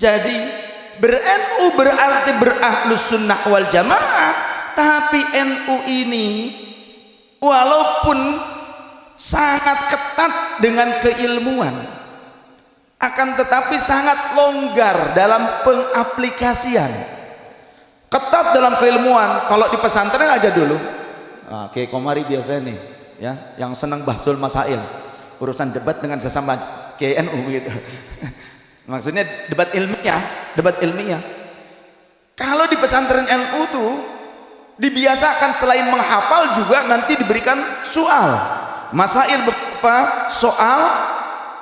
Jadi ber-NU berarti berahlus sunnah wal jamaah, tapi NU ini walaupun sangat ketat dengan keilmuan, akan tetapi sangat longgar dalam pengaplikasian. Ketat dalam keilmuan. Kalau di pesantren aja dulu, kayak Komari biasanya nih ya, yang senang bahsul masail, urusan debat dengan sesama KNU gitu. Maksudnya debat ilmiah. Kalau di pesantren NU tuh dibiasakan selain menghafal juga nanti diberikan soal masail, berupa soal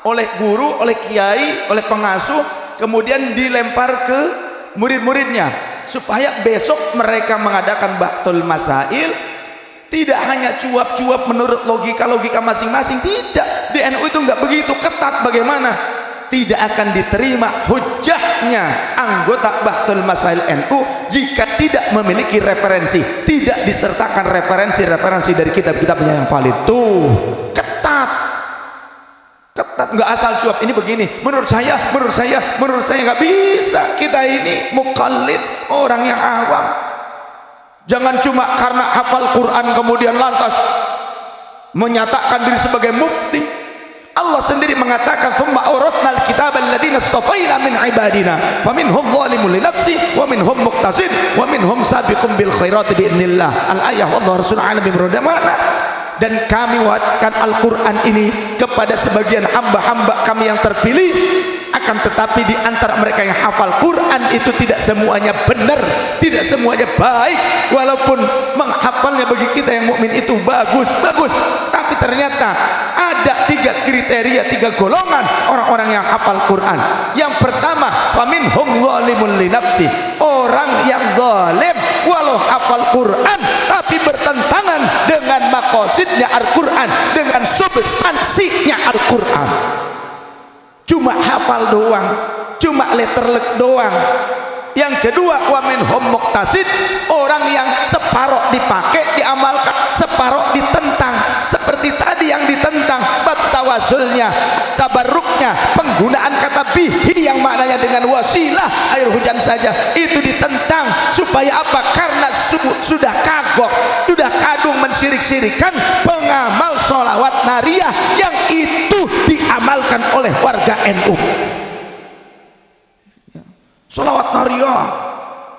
oleh guru, oleh kiai, oleh pengasuh, kemudian dilempar ke murid-muridnya supaya besok mereka mengadakan bahtul masail tidak hanya cuap-cuap menurut logika masing-masing. Tidak, di NU itu enggak begitu ketat. Bagaimana? Tidak akan diterima hujjahnya anggota bahtul masail NU jika tidak memiliki referensi, tidak disertakan referensi dari kitab-kitabnya yang valid. Tuh, ketat, nggak asal cuap. Ini begini, menurut saya nggak bisa. Kita ini mukallid, orang yang awam. Jangan cuma karena hafal Quran kemudian lantas menyatakan diri sebagai mufti. Allah sendiri mengatakan, "Tsumma awratnal kitaba alladziina istafaina min ibadina, faminhum zalimun li nafsi, wa minhum muqtasid, wa minhum sabiqun bil khairati bi idznillah." Al-ayah, wallahu rasul alam bimrodamana. Dan kami wahyukan Al-Quran ini kepada sebagian hamba-hamba kami yang terpilih. Akan tetapi di antara mereka yang hafal Quran itu tidak semuanya benar, tidak semuanya baik. Walaupun menghafalnya bagi kita yang mukmin itu bagus, tapi ternyata ada 3 kriteria, 3 golongan orang-orang yang hafal Quran. Yang pertama, faminhum zalimun li nafsi, orang yang zalim walau hafal Quran tapi bertentangan dengan maqasidnya Al-Quran, dengan substansinya Al-Quran. Cuma hafal doang, cuma letterlek doang. Yang kedua, wa minhum muqtasid, orang yang separuh dipakai diamalkan, separuh ditentang. Seperti tadi yang ditentang bab tawasulnya, tabarruknya, penggunaan kata bihi yang maknanya dengan wasilah air hujan saja, itu ditentang. Supaya apa? Karena sudah kagok, sudah kadung mensirik-sirikan pengamal sholawat nariyah yang itu diamalkan oleh warga NU. Sholawat nariyah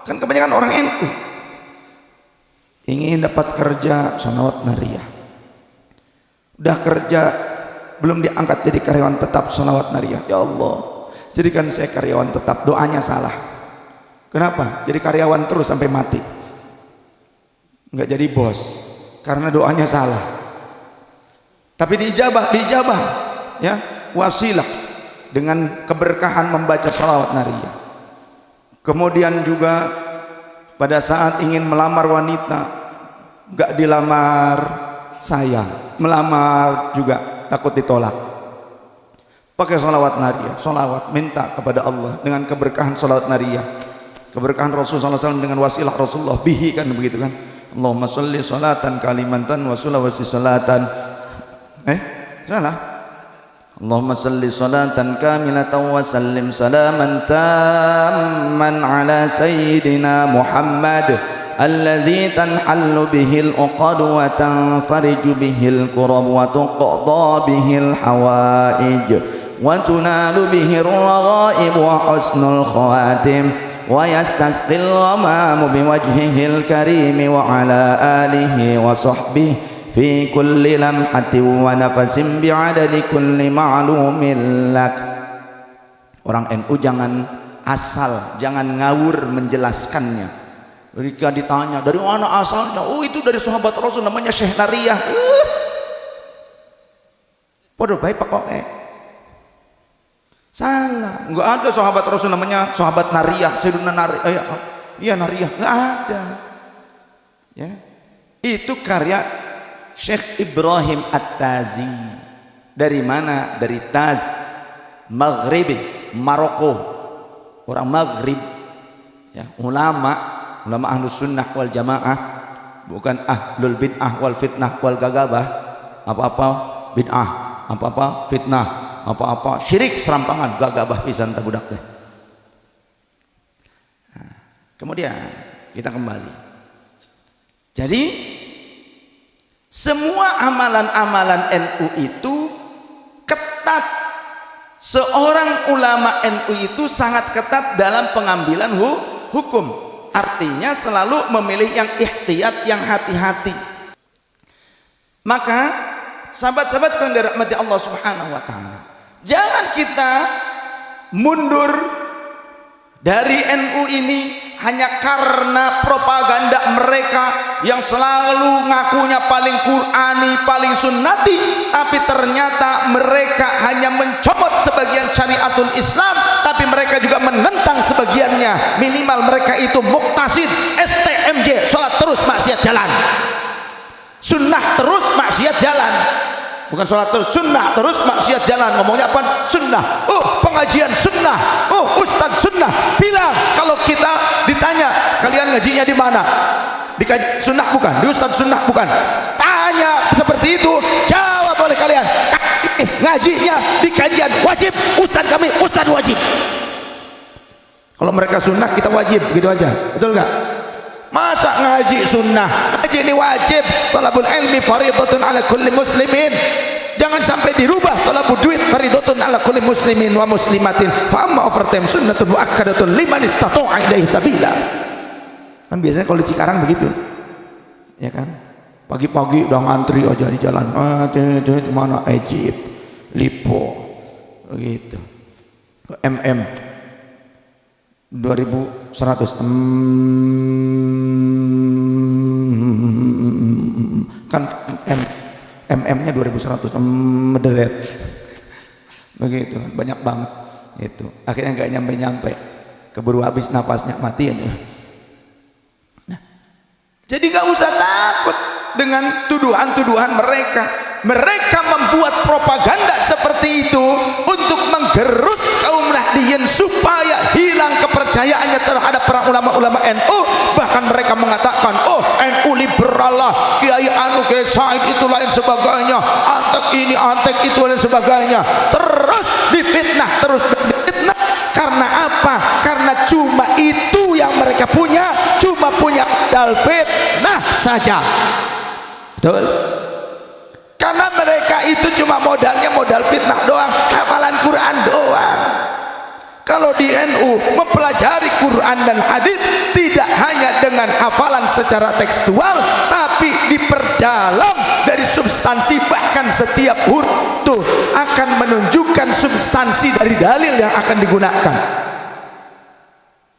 kan kebanyakan orang NU ingin dapat kerja, sholawat nariyah. Udah kerja belum diangkat jadi karyawan tetap, sholawat nariyah. Ya Allah, jadikan saya karyawan tetap. Doanya salah. Kenapa? Jadi karyawan terus sampai mati, nggak jadi bos karena doanya salah. Tapi diijabah ya, wasilah dengan keberkahan membaca sholawat nariyah. Kemudian juga pada saat ingin melamar wanita, nggak dilamar saya, melamar juga takut ditolak. Pakai sholawat nariyah, sholawat minta kepada Allah dengan keberkahan sholawat nariyah, keberkahan Rasulullah SAW dengan wasilah Rasulullah bihi, kan begitu kan? Allahumma sholli sholatan kalimatan wa sulawasi sholatan. Salah. Allahumma salli salatan kamilatan wa sallim salaman tamman ala sayyidina Muhammad alladhi tanhallu bihil uqad wa tanfariju bihil kurab wa tuqadha bihil hawaij wa tunalu bihir raghaib wa husnul khawatim wa yastasqil ghamamu biwajhihil karim wa ala alihi wa sahbihi fi kulli lamhatin wa nafasin bi'adadi kulli ma'lumin lak. Orang NU jangan asal, jangan ngawur menjelaskannya. Ketika ditanya dari mana asalnya, oh itu dari sahabat Rasul namanya Syekh Nariyah. Podo baik pokoknya. Salah, enggak ada sahabat Rasul namanya sahabat Nariyah, Sayyiduna Nariyah. Iya Nariyah, enggak ada. Ya. Itu karya Syekh Ibrahim At-Tazi. Dari mana? Dari Taz, Maghrib, Maroko. Orang Maghrib ya, ulama ahlus sunnah wal jamaah, bukan ahlul bid'ah wal fitnah wal gagabah. Apa-apa bid'ah, apa-apa fitnah, apa-apa syirik serampangan, gagabah pisan ta budak teh. Kemudian kita kembali. Jadi semua amalan-amalan NU itu ketat. Seorang ulama NU itu sangat ketat dalam pengambilan hukum. Artinya selalu memilih yang ihtiyat, yang hati-hati. Maka sahabat-sahabat yang dirahmati Allah Subhanahu wa taala, jangan kita mundur dari NU ini hanya karena propaganda mereka yang selalu ngakunya paling Qur'ani, paling sunnati, tapi ternyata mereka hanya mencomot sebagian syariatul Islam, tapi mereka juga menentang sebagiannya. Minimal mereka itu muktasid, STMJ, sholat terus maksiat jalan, sunnah terus maksiat jalan. Bukan sholat terus, sunnah terus maksiat jalan. Ngomongnya apa? Sunnah. Oh, pengajian sunnah. Oh, ustadz sunnah. Bilang kalau kita ditanya, kalian ngajinya di mana? Di sunnah bukan? Di ustadz sunnah bukan? Tanya seperti itu, jawab oleh kalian. Ngajinya di kajian wajib, ustadz kami ustadz wajib. Kalau mereka sunnah, kita wajib, gitu aja. Betul nggak? Masa ngaji sunnah? Ngaji ini wajib. Talabul ilmi faridatun ala kulli muslimin. Jangan sampai dirubah. Talabul duit faridatun ala kulli muslimin wa muslimatin. Fa amma overtime sunnatun muakkadatun liman istata'a ilaihi sabila. Kan biasanya kalau di Cikarang begitu. Ya kan? Pagi-pagi udah ngantri aja di jalan. Mana Egypt, Lipo. Begitu. MM 2100 kan MM-nya 2100 mederet begitu, banyak banget itu. Akhirnya nggak nyampe-nyampe, keburu habis napasnya, mati aja. Nah, jadi nggak usah takut dengan tuduhan-tuduhan mereka. Mereka membuat propaganda seperti itu untuk menggerus kaum Nahdliyin supaya hilang kepercayaannya terhadap para ulama-ulama NU. Bahkan mereka mengatakan, oh NU liberal lah, Kiai Anu, Kiai Said itu lain sebagainya, antek ini antek itu lain sebagainya. Terus difitnah, terus difitnah. Karena apa? Karena cuma itu yang mereka punya, cuma punya modal fitnah saja. Betul? Karena mereka itu cuma modalnya modal fitnah doang, hafalan Quran doang. Kalau di NU mempelajari Quran dan hadis tidak hanya dengan hafalan secara tekstual, tapi diperdalam dari substansi. Bahkan setiap huruf itu akan menunjukkan substansi dari dalil yang akan digunakan.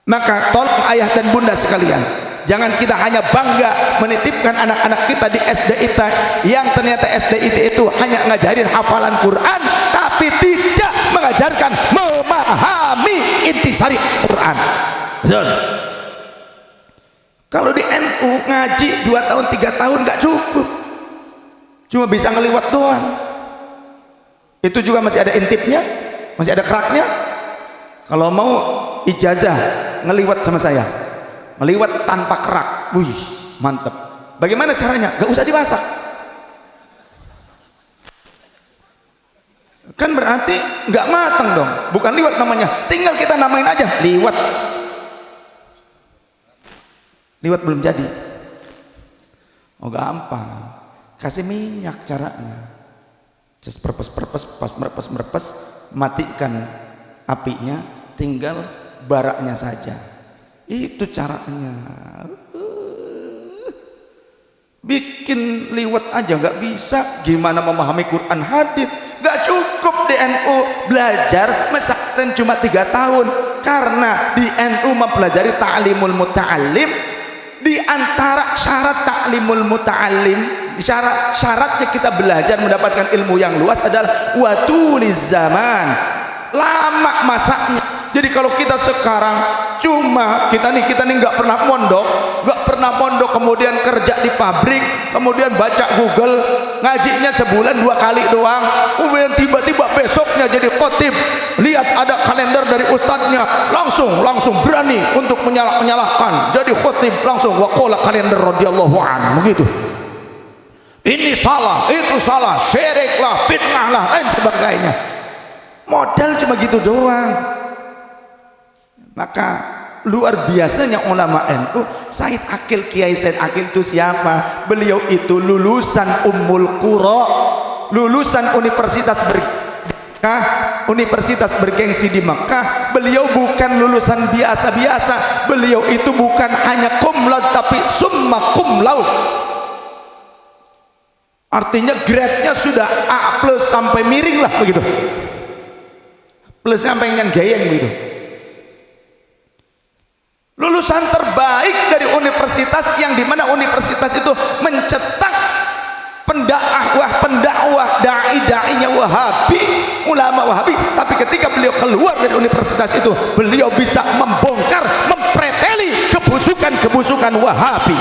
Maka tolong ayah dan bunda sekalian, jangan kita hanya bangga menitipkan anak-anak kita di SDIT yang ternyata SDIT itu hanya ngajarin hafalan Quran tapi tidak mengajarkan memahami intisari Quran. Betul. Kalau di NU ngaji 2 tahun 3 tahun nggak cukup, cuma bisa ngeliwat doang. Itu juga masih ada intipnya, masih ada keraknya. Kalau mau ijazah ngeliwat sama saya, ngeliwat tanpa kerak, wih mantep. Bagaimana caranya? Gak usah dimasak. Kan berarti gak matang dong. Bukan liwat namanya, tinggal kita namain aja liwat. Liwat belum jadi. Oh gampang, kasih minyak caranya. Just perpes, pas merepes, matikan apinya, tinggal baraknya saja. Itu caranya. Bikin liwat aja nggak bisa, gimana memahami Quran hadis? Nggak cukup di NU belajar pesantren cuma 3 tahun, karena di NU mempelajari ta'limul muta'allim. Di antara syarat ta'limul muta'allim, syaratnya kita belajar mendapatkan ilmu yang luas adalah watuliz zaman, lama masaknya. Jadi kalau kita sekarang cuma kita nih nggak pernah mondok, kemudian kerja di pabrik, kemudian baca Google, ngajinya sebulan 2 kali doang, kemudian tiba-tiba besoknya jadi khotib, lihat ada kalender dari ustadznya, langsung berani untuk menyalahkan, jadi khotib langsung waqala kalender radhiyallahu anhu begitu. Ini salah, itu salah, syirik lah, fitnah lah, lain sebagainya. Modal cuma gitu doang. Maka luar biasanya ulama NU. Said Akil, Kiai Said Akil itu siapa? Beliau itu lulusan Ummul Qura, lulusan universitas universitas bergengsi di Mekah. Beliau bukan lulusan biasa-biasa, beliau itu bukan hanya cum laude tapi summa cum laude, artinya grade-nya sudah A plus sampai miring lah begitu, plus sampai dengan gayeng begitu. Lulusan terbaik dari universitas yang dimana universitas itu mencetak pendakwah dai-dainya Wahabi, ulama Wahabi. Tapi ketika beliau keluar dari universitas itu, beliau bisa membongkar, mempreteli kebusukan Wahabi.